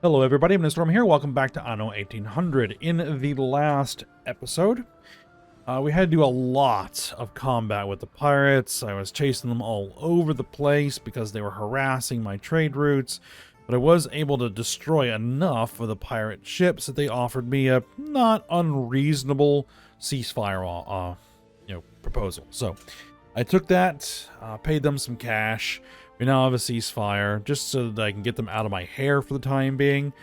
Hello everybody, I'm Storm here. Welcome back to Anno 1800. In the last episode, we had to do a lot of combat with the pirates. I was chasing them all over the place because they were harassing my trade routes, but I was able to destroy enough of the pirate ships that they offered me a not unreasonable ceasefire proposal. So I took that, paid them some cash. We now have a ceasefire, just so that I can get them out of my hair for the time being.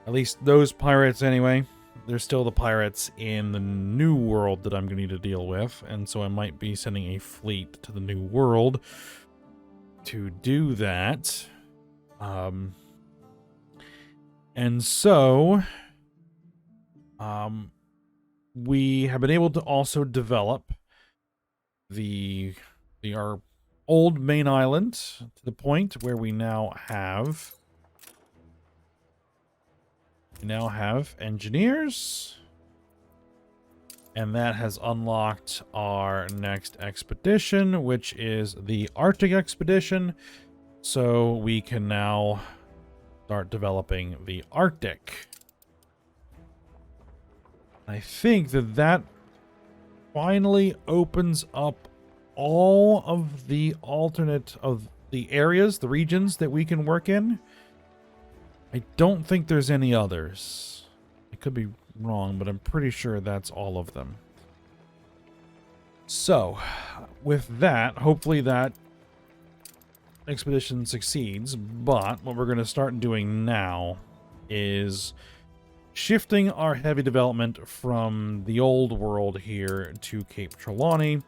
At least those pirates, anyway. They're still the pirates in the new world that I'm going to need to deal with. And so I might be sending a fleet to the new world to do that. We have been able to also develop our old main island to the point where we now have engineers, and that has unlocked our next expedition, which is the Arctic expedition. So we can now start developing the Arctic. I think that finally opens up all of the areas, the regions that we can work in. I don't think there's any others. I could be wrong, but I'm pretty sure that's all of them. So, with that, hopefully that expedition succeeds, but what we're going to start doing now is shifting our heavy development from the old world here to Cape Trelawny,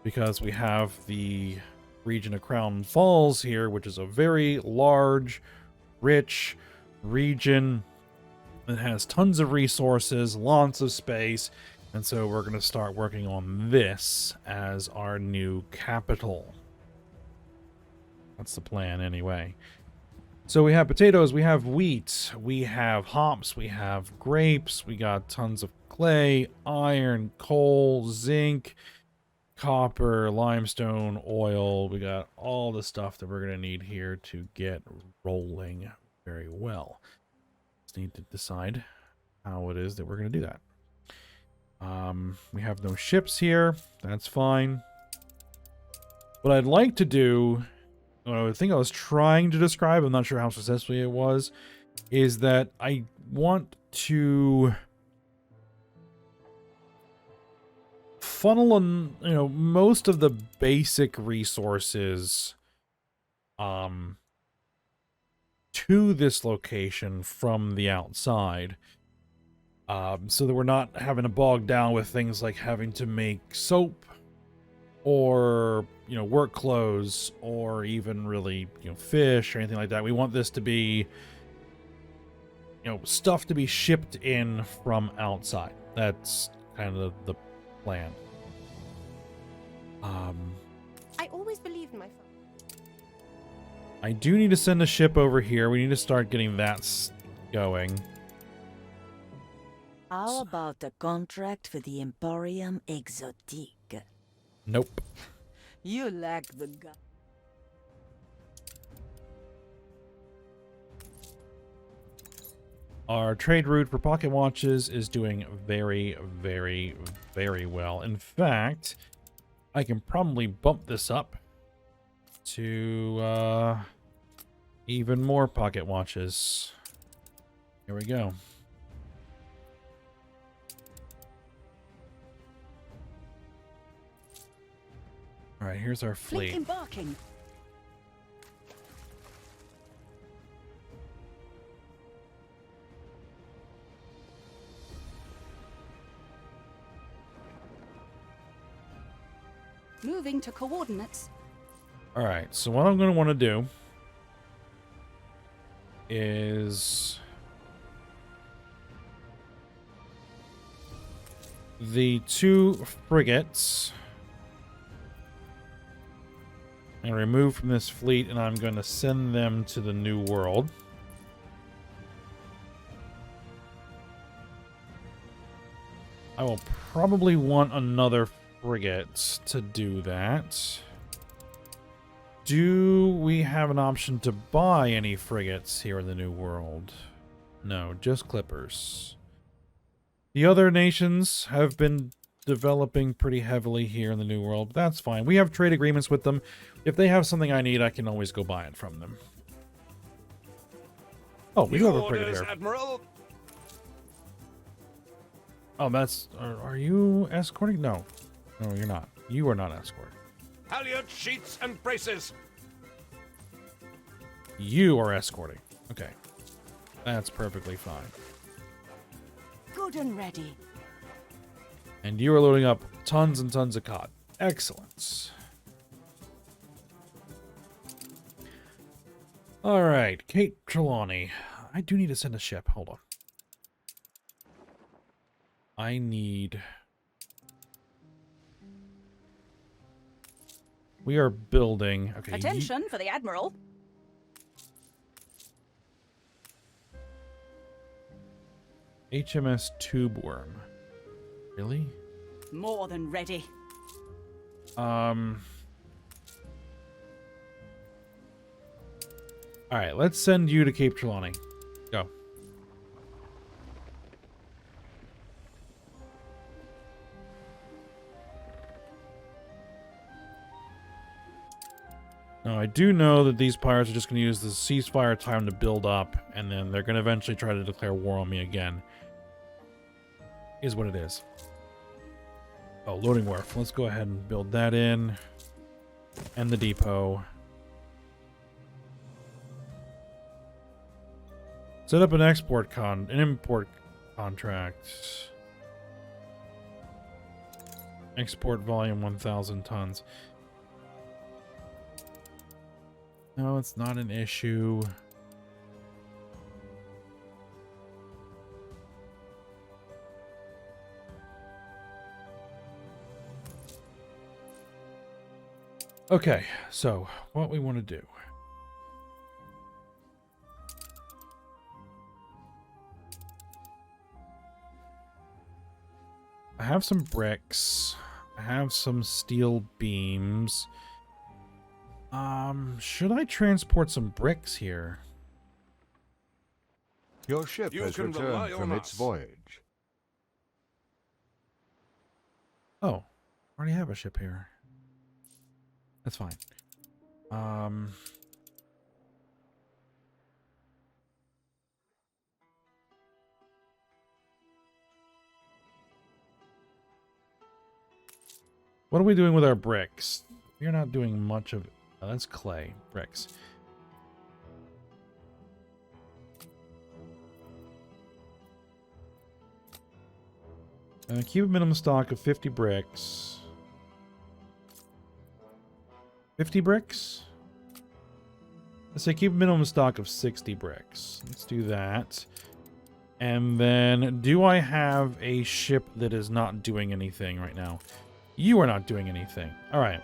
because we have the region of Crown Falls here, which is a very large, rich region that has tons of resources, lots of space, and so we're going to start working on this as our new capital. That's the plan anyway. So we have potatoes, we have wheat, we have hops, we have grapes, we got tons of clay, iron, coal, zinc, copper, limestone, oil. We got all the stuff that we're going to need here to get rolling very well. Just need to decide how it is that we're going to do that. We have no ships here. That's fine. What I'd like to do, I think I was trying to describe, I'm not sure how successfully it was, is that I want to funnel in, most of the basic resources to this location from the outside, so that we're not having to bog down with things like having to make soap or work clothes or even really fish or anything like that. We want this to be stuff to be shipped in from outside. That's kind of the plan. I always believed in my father. I do need to send a ship over here. We need to start getting that going. How about a contract for the Emporium Exotique? Nope. You lack the gun. Our trade route for pocket watches is doing very, very, very well. In fact, I can probably bump this up to even more pocket watches. Here we go. All right, here's our fleet. Embarking. Moving to coordinates. All right, so what I'm going to want to do is the 2 frigates I'm going to remove from this fleet, and I'm going to send them to the New World. I will probably want another frigate to do that. Do we have an option to buy any frigates here in the New World? No, just clippers. The other nations have been developing pretty heavily here in the New World, but that's fine. We have trade agreements with them. If they have something I need, I can always go buy it from them. Oh, we do have a frigate here. Admiral. Oh, that's... Are you escorting? No. No, you're not. You are not escorting. Halyard sheets and braces. You are escorting. Okay. That's perfectly fine. Good and ready. And you are loading up tons and tons of cod. Excellent. Alright, Cape Trelawny. I do need to send a ship. Hold on. I need... We are building... Okay. Attention for the Admiral. HMS Tube Worm. Really? More than ready. Alright, let's send you to Cape Trelawny. Go. Now, I do know that these pirates are just going to use the ceasefire time to build up, and then they're going to eventually try to declare war on me again. Is what it is. Oh, loading wharf. Let's go ahead and build that in. And the depot. Set up an import contract. Export volume 1,000 tons. No, it's not an issue. Okay, so what we want to do. I have some bricks. I have some steel beams. Should I transport some bricks here? Your ship You has can rely returned from on its us. voyage. Oh, I already have a ship here. That's fine. What are we doing with our bricks? We're not doing much of it. Oh, that's clay. Bricks. Keep a minimum stock of 50 bricks. 50 bricks? Let's say keep a minimum stock of 60 bricks. Let's do that. And then, do I have a ship that is not doing anything right now? You are not doing anything. All right.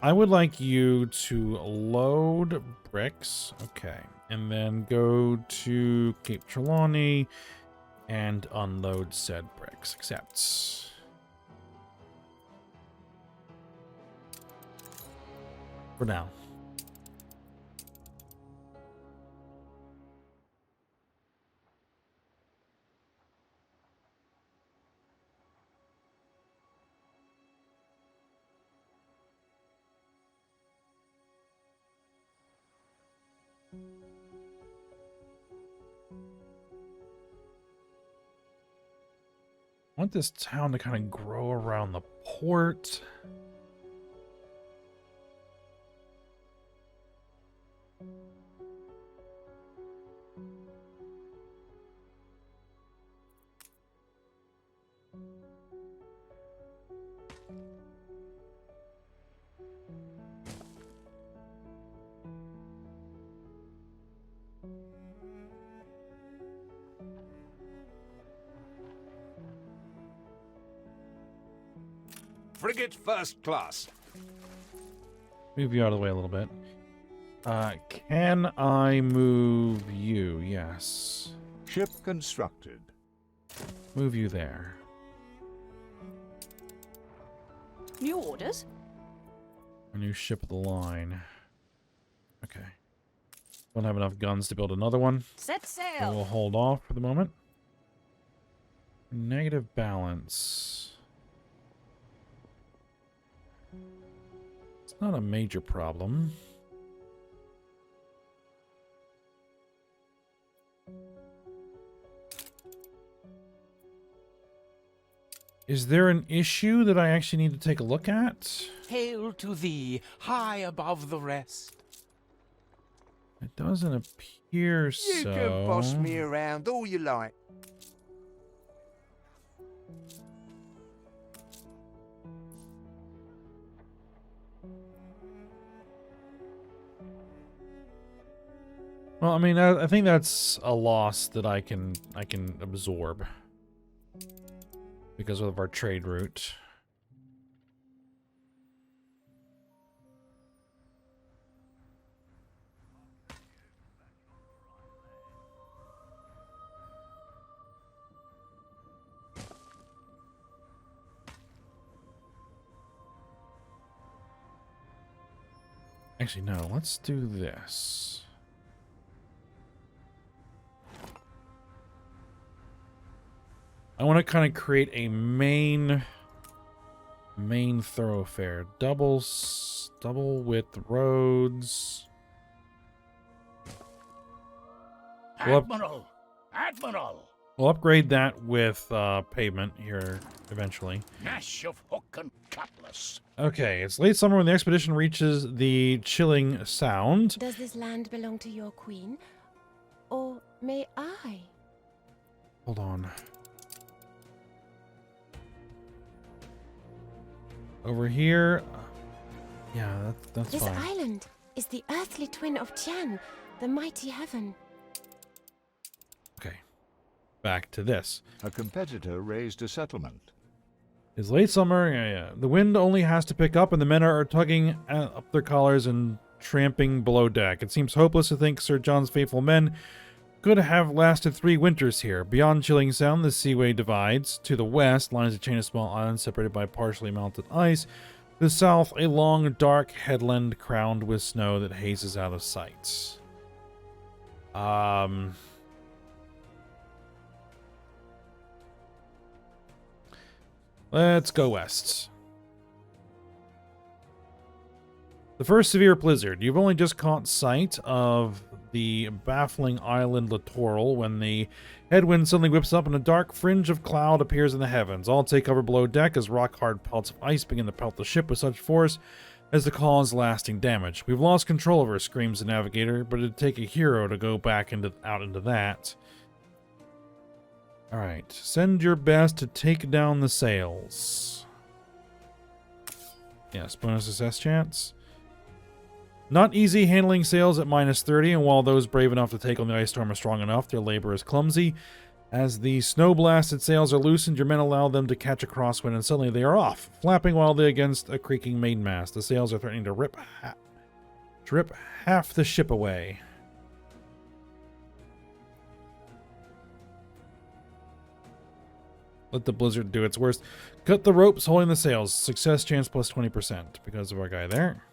I would like you to load bricks. Okay. And then go to Cape Trelawny and unload said bricks. Accepts. For now. I want this town to kind of grow around the port. Frigate first class. Move you out of the way a little bit. Can I move you? Yes. Ship constructed. Move you there. New orders? A new ship of the line. Okay. Don't have enough guns to build another one. Set So sail. we'll hold off for the moment. Negative balance. It's not a major problem. Is there an issue that I actually need to take a look at? Hail to thee, high above the rest. It doesn't appear so. You can boss me around all you like. Well, I mean, I think that's a loss that I can absorb because of our trade route. Actually, no, let's do this. I want to kind of create a main thoroughfare. Double width roads. Admiral! Admiral! We'll upgrade that with pavement here eventually. Gnash of hook and cutlass. Okay, it's late summer when the expedition reaches the chilling sound. Does this land belong to your queen? Or may I? Hold on. Over here. Yeah, that's This fine. island is the earthly twin of Tian, the mighty heaven. Okay. Back to this. A competitor raised a settlement. It's late summer. Yeah. The wind only has to pick up, and the men are tugging up their collars and tramping below deck. It seems hopeless to think Sir John's faithful men could have lasted 3 winters here. Beyond Chilling Sound, the seaway divides. To the west lies a chain of small islands separated by partially melted ice. To the south, a long, dark headland crowned with snow that hazes out of sight. Let's go west. The first severe blizzard. You've only just caught sight of the baffling island littoral when the headwind suddenly whips up and a dark fringe of cloud appears in the heavens. All take cover below deck as rock-hard pelts of ice begin to pelt the ship with such force as to cause lasting damage. We've lost control of her, screams the navigator, but it'd take a hero to go back out into that. Alright, send your best to take down the sails. Yes, bonus success chance. Not easy handling sails at -30, and while those brave enough to take on the ice storm are strong enough, their labor is clumsy. As the snow-blasted sails are loosened, your men allow them to catch a crosswind, and suddenly they are off, flapping wildly against a creaking mainmast. The sails are threatening to rip half the ship away. Let the blizzard do its worst. Cut the ropes holding the sails. Success chance plus 20% because of our guy there.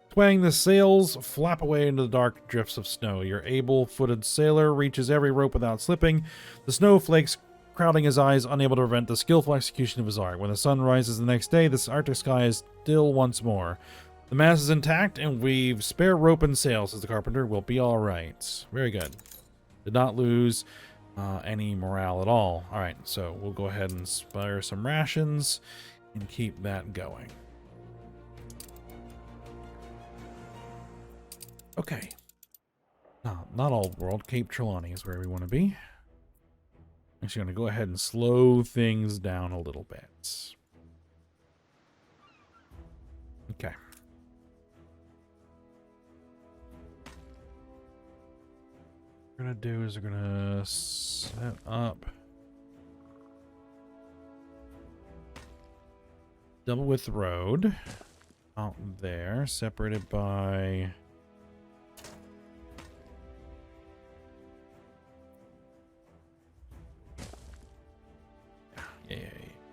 Twang the sails, flap away into the dark drifts of snow. Your able-footed sailor reaches every rope without slipping, the snowflakes crowding his eyes, unable to prevent the skillful execution of his art. When the sun rises the next day, this Arctic sky is still once more. The mast is intact, and we've spare rope and sail, says the carpenter. We'll be all right. Very good. Did not lose any morale at all. All right, so we'll go ahead and spare some rations and keep that going. Okay. No, not all world. Cape Trelawny is where we want to be. Actually, going to go ahead and slow things down a little bit. Okay. What we're going to do is we're going to set up double width road out there, separated by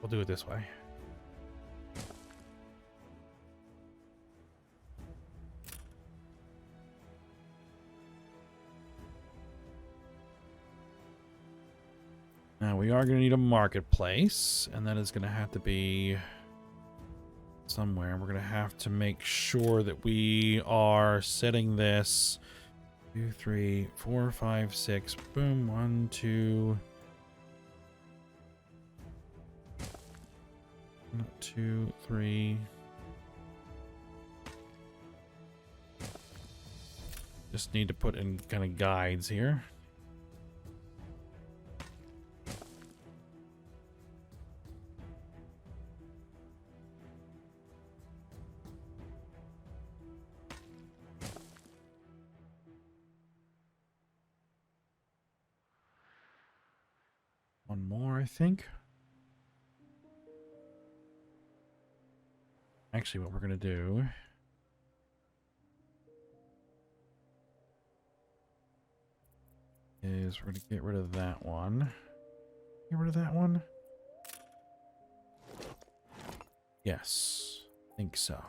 we'll do it this way. Now we are going to need a marketplace, and that is going to have to be somewhere. We're going to have to make sure that we are setting this 2, 3, 4, 5, 6. Boom. 1, 2. 1, 2, 3. Just need to put in kind of guides here. One more, I think. Actually, what we're going to do is we're going to get rid of that one. Get rid of that one? Yes, I think so.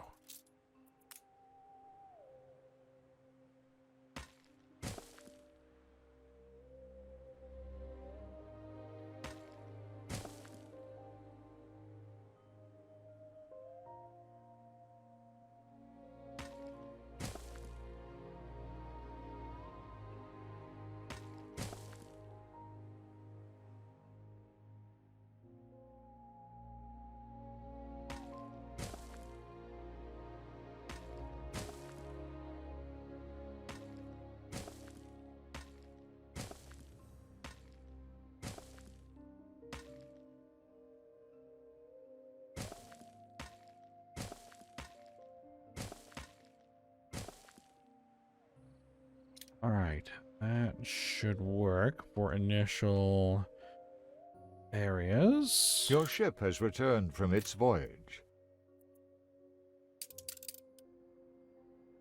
All right, that should work for initial areas. Your ship has returned from its voyage.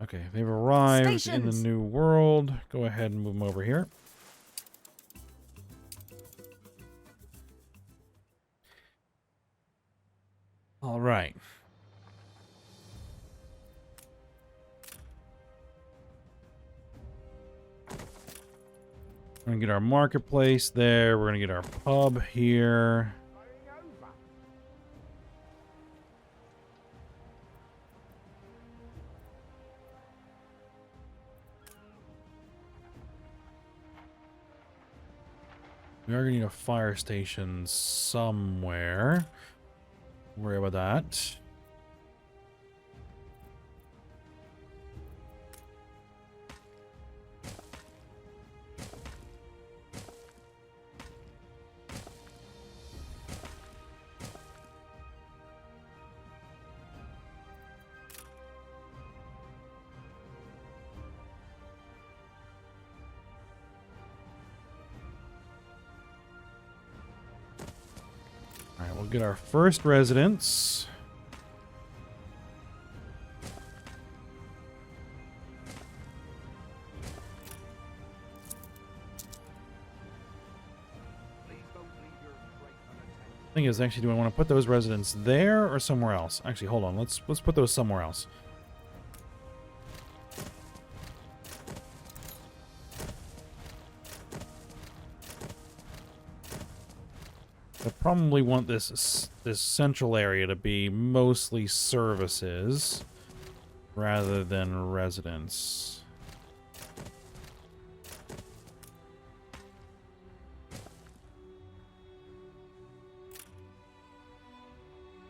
Okay, they've arrived in the Stations. new world. Go ahead and move them over here. All right. We're gonna get our marketplace there. We're gonna get our pub here. We are gonna need a fire station somewhere. Don't worry about that. All right, we'll get our first residence. Thing is, actually, do I want to put those residents there or somewhere else? Actually, hold on. Let's put those somewhere else. I probably want this central area to be mostly services rather than residents.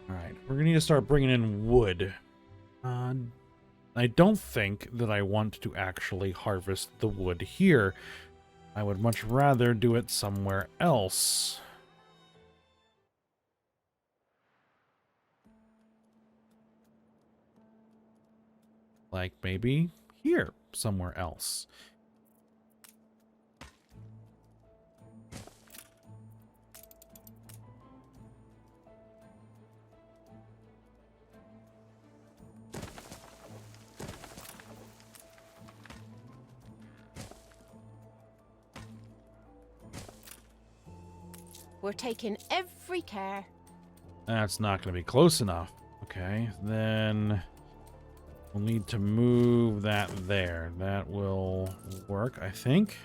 All right, we're gonna need to start bringing in wood. I don't think that I want to actually harvest the wood here. I would much rather do it somewhere else. Like maybe here, somewhere else. We're taking every care. That's not going to be close enough. Okay, then we'll need to move that there. That will work, I think.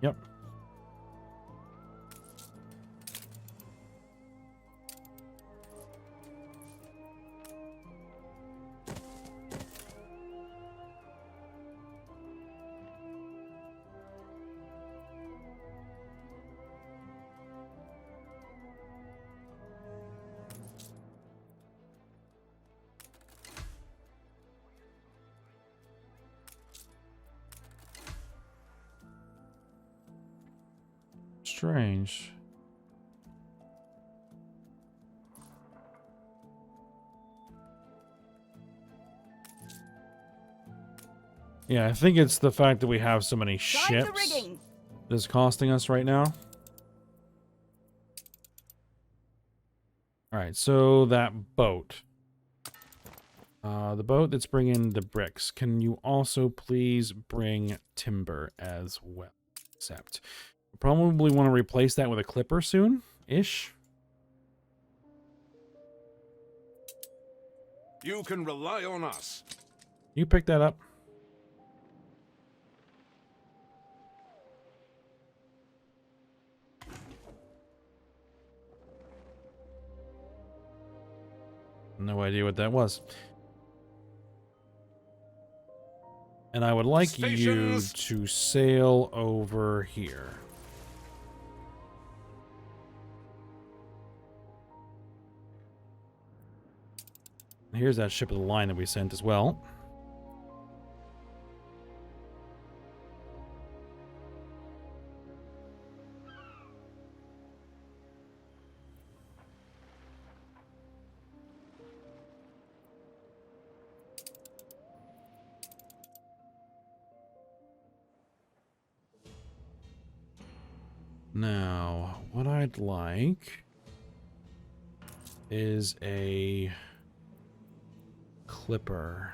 Yep. Strange. Yeah, I think it's the fact that we have so many Time for ships rigging. that's costing us right now. All right, so that boat. The boat that's bringing the bricks. Can you also please bring timber as well? Except, probably want to replace that with a clipper soon-ish. You can rely on us. You pick that up. No idea what that was. And I would like Stations. you to sail over here. Here's that ship of the line that we sent as well. Now, what I'd like is a clipper.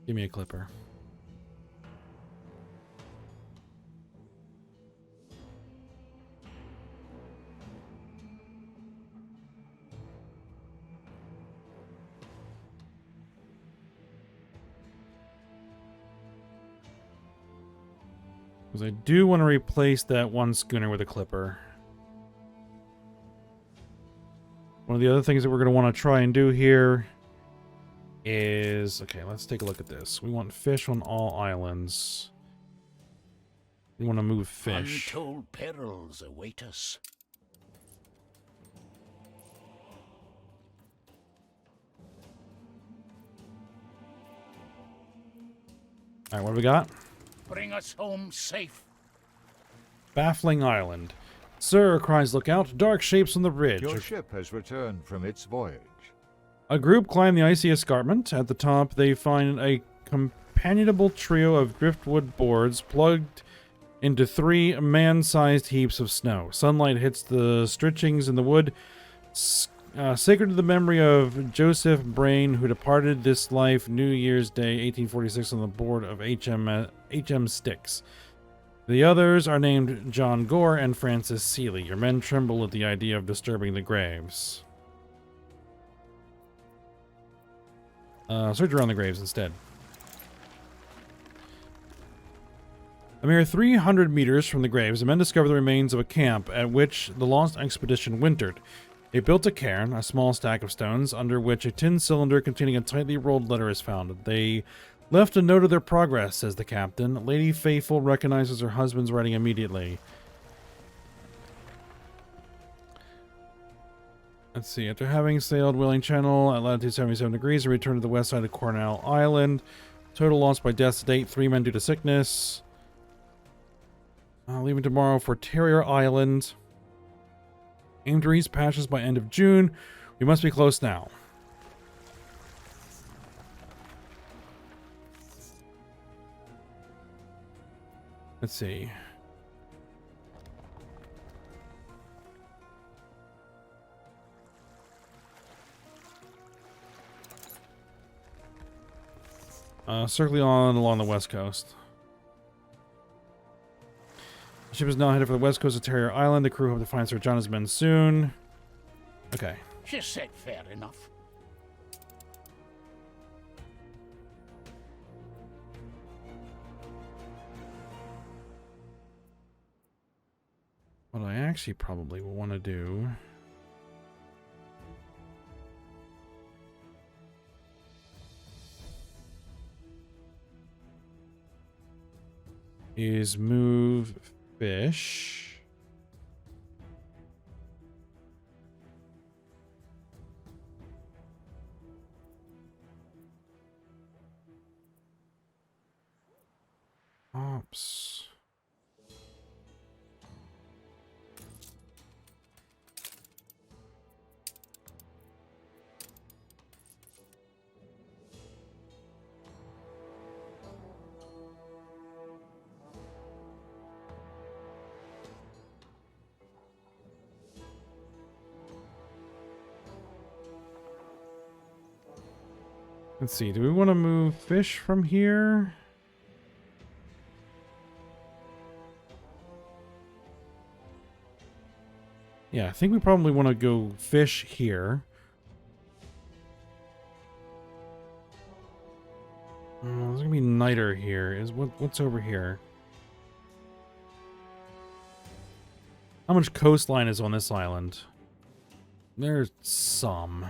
Give me a clipper. Because I do want to replace that one schooner with a clipper. One of the other things that we're going to want to try and do here is... Okay, let's take a look at this. We want fish on all islands. We want to move fish. Untold perils await us. Alright, what do we got? Bring us home safe. Baffling Island. Sir, cries Lookout, dark shapes on the ridge. Your ship has returned from its voyage. A group climb the icy escarpment. At the top, they find a companionable trio of driftwood boards plugged into 3 man-sized heaps of snow. Sunlight hits the stitchings in the wood, sacred to the memory of Joseph Brain, who departed this life New Year's Day, 1846, on the board of HM Styx. The others are named John Gore and Francis Seeley. Your men tremble at the idea of disturbing the graves. Search around the graves instead. A mere 300 meters from the graves, the men discover the remains of a camp at which the lost expedition wintered. They built a cairn, a small stack of stones, under which a tin cylinder containing a tightly rolled letter is found. They left a note of their progress, says the captain. Lady Faithful recognizes her husband's writing immediately. Let's see. After having sailed Whaling Channel at latitude 77 degrees, they returned to the west side of Cornell Island. Total loss by death to date, 3 men due to sickness. Leaving tomorrow for Terrier Island. Aim to reach patches by end of June. We must be close now. Let's see. Circling on along the west coast. Ship is now headed for the west coast of Terrier Island. The crew hope to find Sir John's men soon. Okay. She said fair enough. What I actually probably will want to do is move fish. Ops. Let's see, do we want to move fish from here? Yeah, I think we probably want to go fish here. There's gonna be niter here. What's over here? How much coastline is on this island? There's some.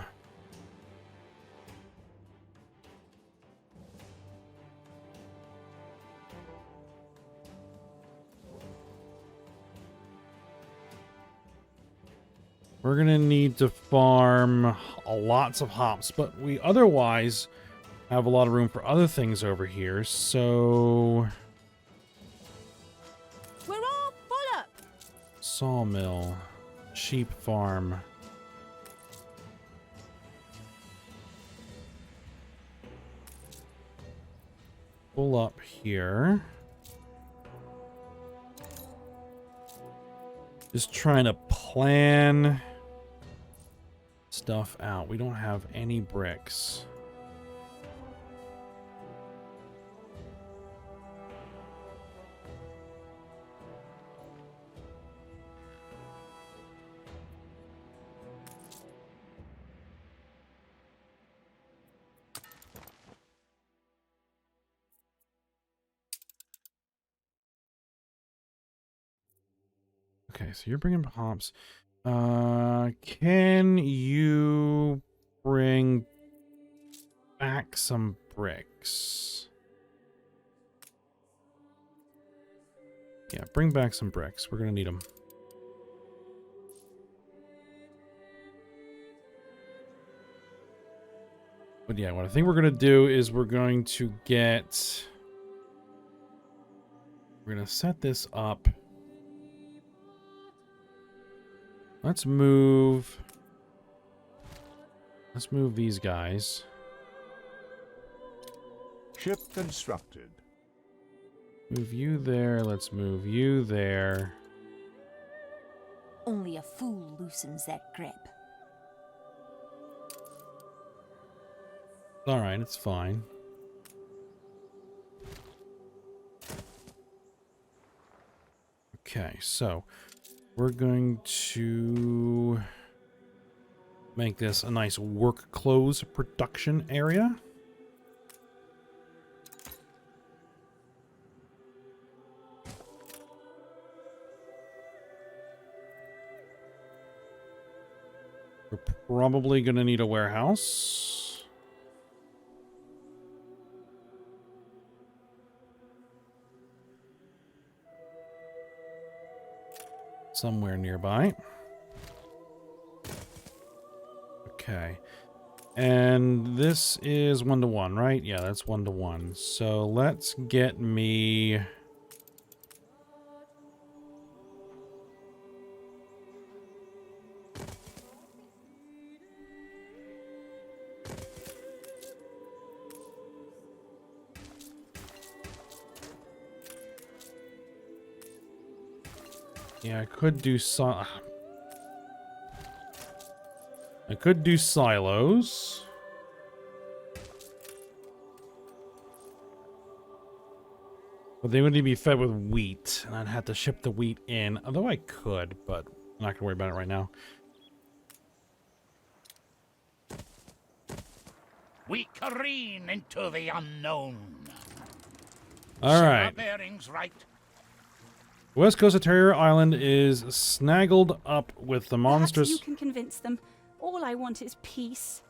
We're gonna need to farm lots of hops, but we otherwise have a lot of room for other things over here, so... We're all full up. Sawmill, sheep farm. Pull up here. Just trying to plan stuff out. We don't have any bricks. Okay, so you're bringing hops. Can you bring back some bricks? Yeah, bring back some bricks. We're gonna need them. But yeah, what I think we're gonna do is we're going to get... We're gonna set this up. Let's move these guys. Ship constructed. Move you there. Let's move you there. Only a fool loosens that grip. All right, it's fine. Okay, so we're going to make this a nice work clothes production area. We're probably going to need a warehouse. Somewhere nearby. Okay. And this is 1-to-1, right? Yeah, that's 1-to-1. So let's get me... Yeah, I could do silos. But they would need to be fed with wheat, and I'd have to ship the wheat in. Although I could, but I'm not gonna worry about it right now. We careen into the unknown. All Set right. our bearings right. The west coast of Terrier Island is snaggled up with the monstrous... Perhaps you can convince them. All I want is peace.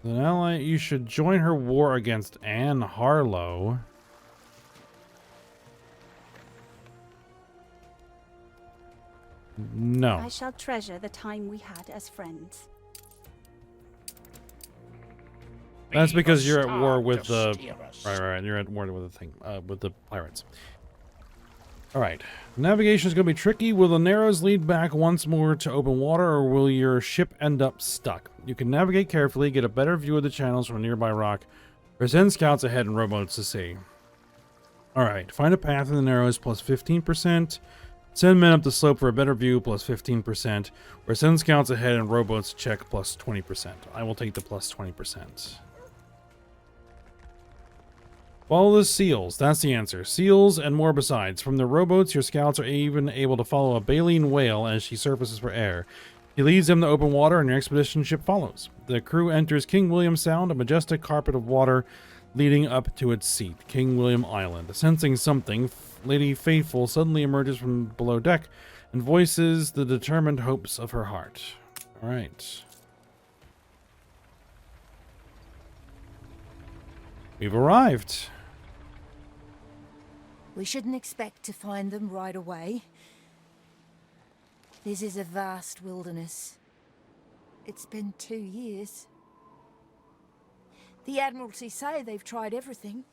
An ally, you should join her war against Anne Harlow. No. I shall treasure the time we had as friends. That's Be because the you're at star war with to the... steer us. Right. You're at war with the thing, with the pirates. All right. Navigation is going to be tricky. Will the Narrows lead back once more to open water, or will your ship end up stuck? You can navigate carefully, get a better view of the channels from a nearby rock, or send scouts ahead and rowboats to sea. All right. Find a path in the Narrows plus 15%. Send men up the slope for a better view plus 15%, or send scouts ahead and rowboats to check plus 20%. I will take the plus 20%. Follow the seals. That's the answer. Seals and more besides. From the rowboats, your scouts are even able to follow a baleen whale as she surfaces for air. He leads them to open water, and your expedition ship follows. The crew enters King William Sound, a majestic carpet of water leading up to its seat, King William Island. Sensing something, Lady Faithful suddenly emerges from below deck and voices the determined hopes of her heart. All right. We've arrived. We shouldn't expect to find them right away. This is a vast wilderness. It's been 2 years. The Admiralty say they've tried everything.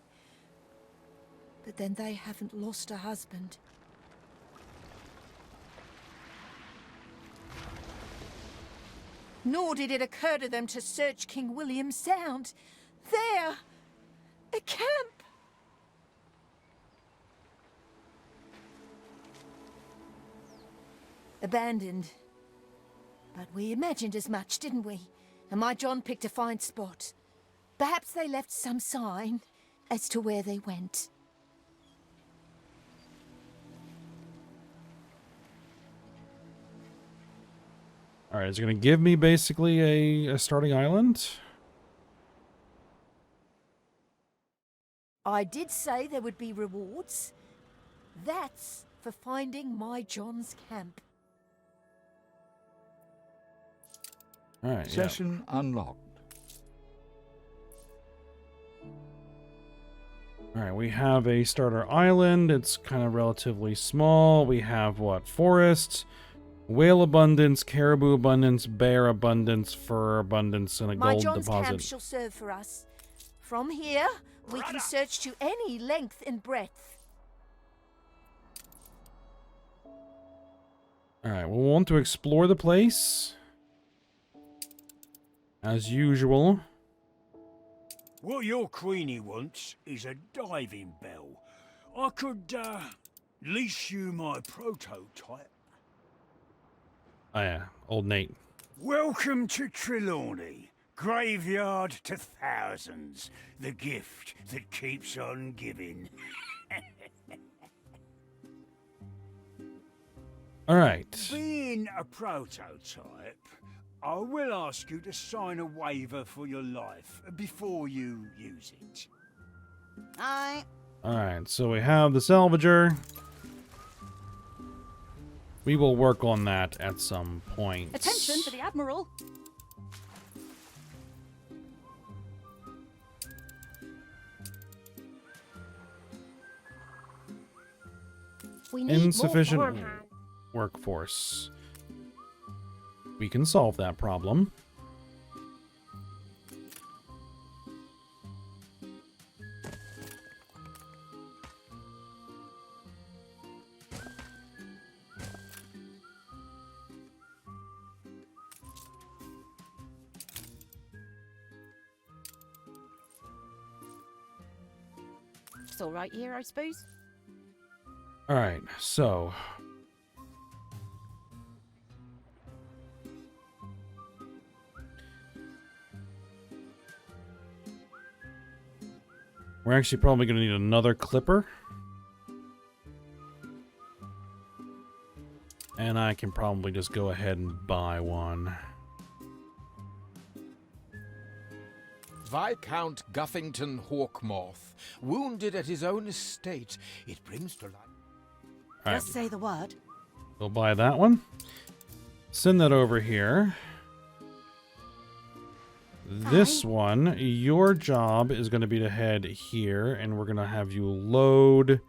But then they haven't lost a husband. Nor did it occur to them to search King William Sound. There! A camp! Abandoned. But we imagined as much, didn't we? And my John picked a fine spot. Perhaps they left some sign as to where they went. All right, it's going to give me basically a starting island. I did say there would be rewards. That's for finding my John's camp. All right, Session unlocked. All right, we have a starter island. It's kind of relatively small. We have what? Forests, whale abundance, caribou abundance, bear abundance, fur abundance, and a My gold John's camp deposit. shall serve for us. From here, we can search to any length and breadth. All right, we'll want to explore the place. As usual. What your Queenie wants is a diving bell. I could, lease you my prototype. Oh yeah, old Nate. Welcome to Trelawny, graveyard to thousands, the gift that keeps on giving. All right. Being a prototype, I will ask you to sign a waiver for your life before you use it. Aye. All right, so we have the salvager. We will work on that at some point. Attention for the Admiral. We need Insufficient more farmhands. workforce. We can solve that problem. It's all right here, I suppose. All right, so We're actually probably going to need another clipper. And I can probably just go ahead and buy one. Viscount Guffington Hawkmoth, wounded at his own estate. It brings to life. All right. Just say the word. We'll buy that one. Send that over here. This one, your job is going to be to head here, and we're going to have you load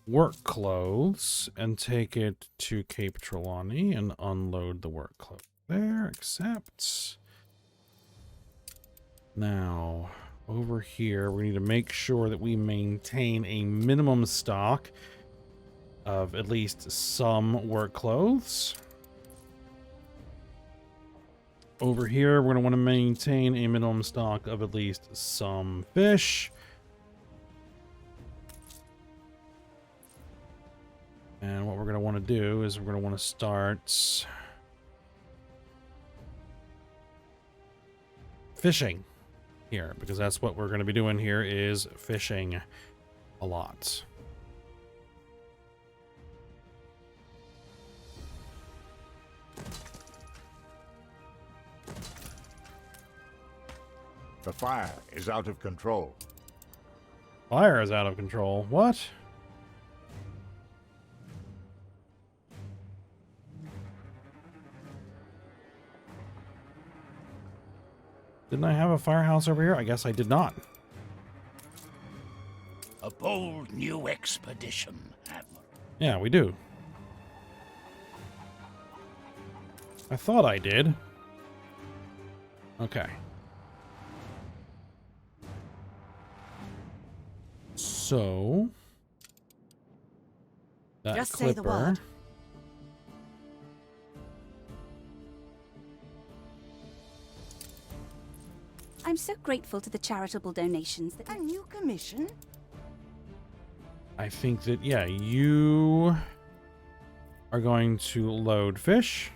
work clothes and take it to Cape Trelawny and unload the work clothes. There, accept. Now, over here, we need to make sure that we maintain a minimum stock of at least some work clothes. Over here, we're going to want to maintain a minimum stock of at least some fish. And what we're going to want to do is we're going to want to start fishing here, because that's what we're going to be doing here, is fishing a lot. The fire is out of control. Fire is out of control. What? Didn't I have a firehouse over here? I guess I did not. A bold new expedition, Admiral. Yeah, we do. I thought I did. Okay. So that Just clipper. say the word. I'm so grateful to the charitable donations that... A new commission? I think that, yeah, you are going to load fish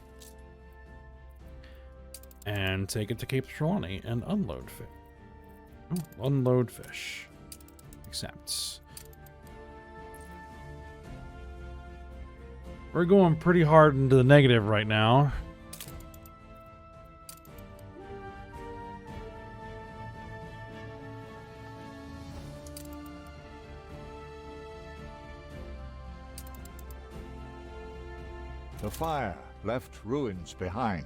and take it to Cape Trelawny and unload fish. Oh, unload fish. Accepts. We're going pretty hard into the negative right now. The fire left ruins behind.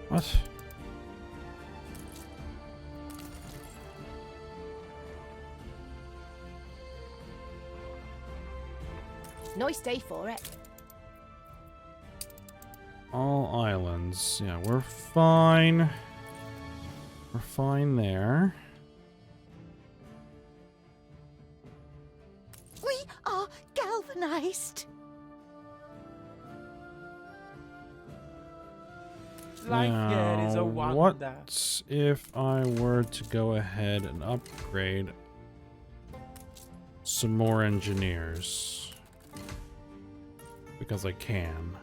What? Nice day for it. All islands. Yeah, we're fine. We're fine there. We are galvanized. Life here is a Now, wonder. what if I were to go ahead and upgrade some more engineers? Because I can.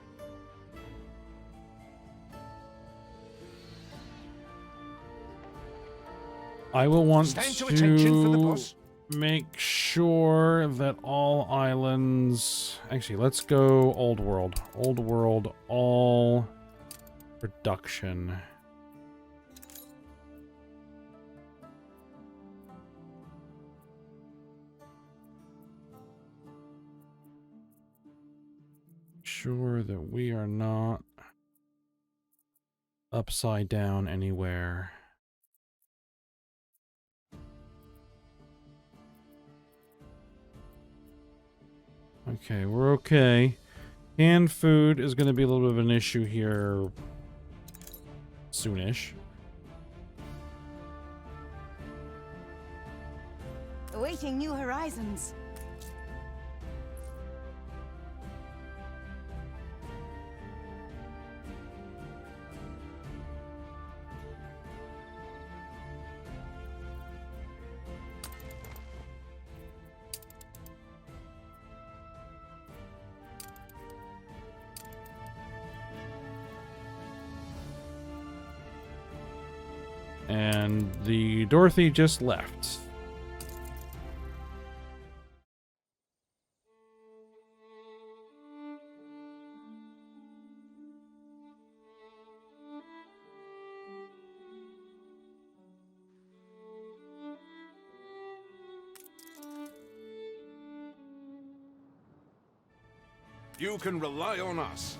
I will want Stand to attention for the boss. make sure that all islands... Actually, let's go Old World. Old World, all production. Sure that we are not upside down anywhere. Okay, we're okay. Canned food is going to be a little bit of an issue here soonish. Awaiting new horizons. And the Dorothy just left. You can rely on us.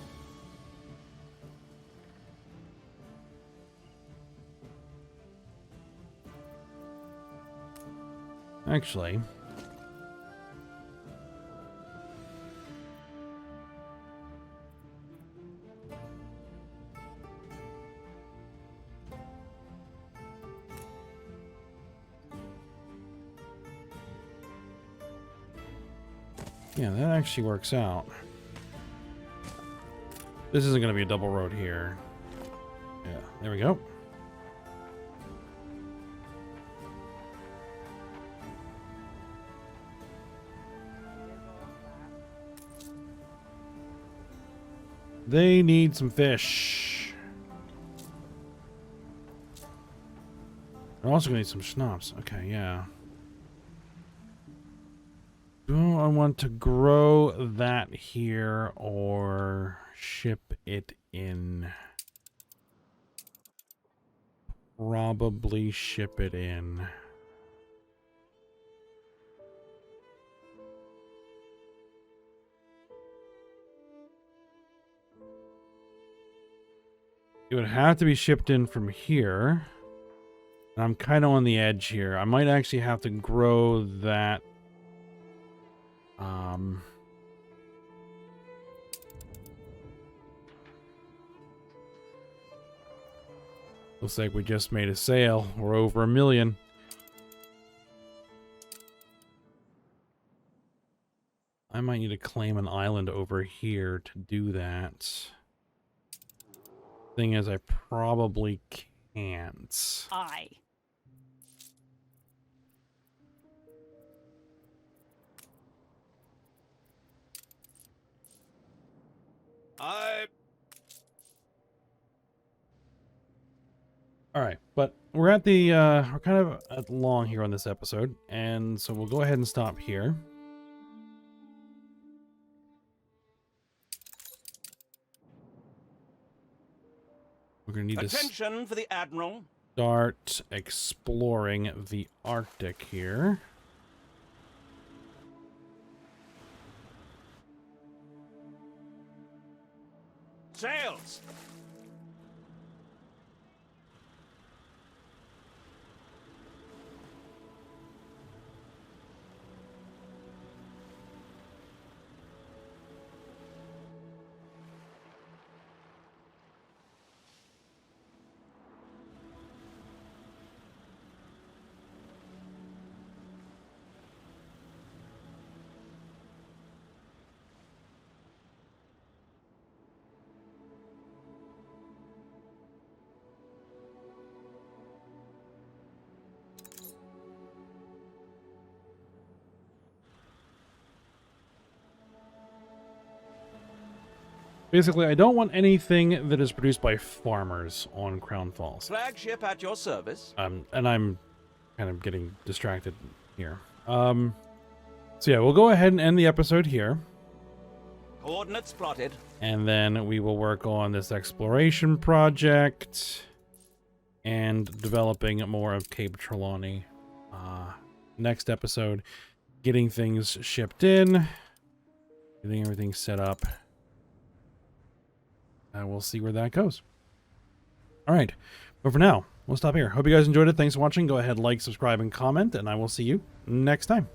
Actually, yeah, that actually works out. This isn't going to be a double road here. Yeah, there we go. They need some fish. They're also going to need some schnapps. Okay, yeah. Do I want to grow that here or ship it in? Probably ship it in. It would have to be shipped in from here. I'm kind of on the edge here. I might actually have to grow that. Looks like we just made a sale. We're over 1 million. I might need to claim an island over here to do that. Thing is, I probably can't. Aye. All right, but we're at the we're kind of at long here on this episode, and so we'll go ahead and stop here. We're gonna need Attention for the Admiral. start exploring the Arctic here. Sails. Basically, I don't want anything that is produced by farmers on Crown Falls. Flagship at your service. And I'm kind of getting distracted here. So yeah, we'll go ahead and end the episode here. Coordinates plotted. And then we will work on this exploration project and developing more of Cape Trelawny. Next episode, getting things shipped in, getting everything set up. We'll see where that goes. All right. But for now, we'll stop here. Hope you guys enjoyed it. Thanks for watching. Go ahead, like, subscribe, and comment, and I will see you next time.